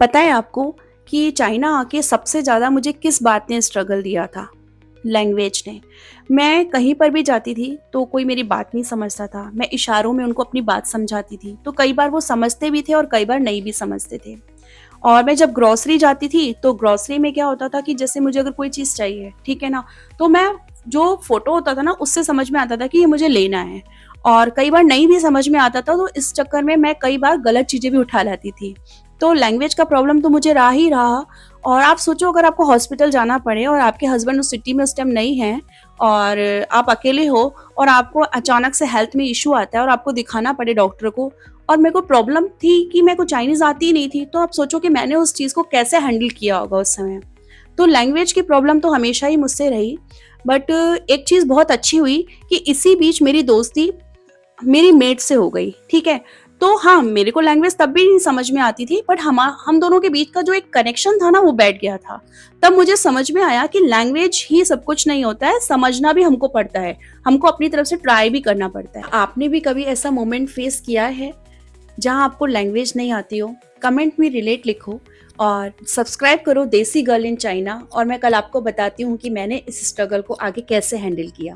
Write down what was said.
पता है आपको कि चाइना आके सबसे ज़्यादा मुझे किस बात ने स्ट्रगल दिया था? लैंग्वेज ने। मैं कहीं पर भी जाती थी तो कोई मेरी बात नहीं समझता था। मैं इशारों में उनको अपनी बात समझाती थी, तो कई बार वो समझते भी थे और कई बार नहीं भी समझते थे। और मैं जब ग्रोसरी जाती थी, तो ग्रोसरी में क्या होता था कि जैसे मुझे अगर कोई चीज़ चाहिए, ठीक है ना? तो मैं जो फ़ोटो होता था ना, उससे समझ में आता था कि ये मुझे लेना है। और कई बार नहीं भी समझ में आता था, तो इस चक्कर में मैं कई बार गलत चीज़ें भी उठा लाती थी। तो लैंग्वेज का प्रॉब्लम तो मुझे रहा ही रहा। और आप सोचो, अगर आपको हॉस्पिटल जाना पड़े और आपके हस्बैंड उस सिटी में उस टाइम नहीं हैं और आप अकेले हो और आपको अचानक से हेल्थ में इश्यू आता है और आपको दिखाना पड़े डॉक्टर को, और मेरे को प्रॉब्लम थी कि मेरे को चाइनीज़ आती ही नहीं थी, तो आप सोचो कि मैंने उस चीज़ को कैसे हैंडल किया होगा उस समय। तो लैंग्वेज की प्रॉब्लम तो हमेशा ही मुझसे रही, बट एक चीज़ बहुत अच्छी हुई कि इसी बीच मेरी दोस्ती मेरी मेट से हो गई, ठीक है? तो हाँ, मेरे को लैंग्वेज तब भी नहीं समझ में आती थी, बट हम दोनों के बीच का जो एक कनेक्शन था ना, वो बैठ गया था। तब मुझे समझ में आया कि लैंग्वेज ही सब कुछ नहीं होता है, समझना भी हमको पड़ता है। हमको अपनी तरफ से ट्राई भी करना पड़ता है। आपने भी कभी ऐसा मोमेंट फेस किया है जहाँ आपको लैंग्वेज नहीं आती हो? कमेंट में रिलेट लिखो और सब्सक्राइब करो देसी गर्ल इन चाइना, और मैं कल आपको बताती हूँ कि मैंने इस स्ट्रगल को आगे कैसे हैंडल किया।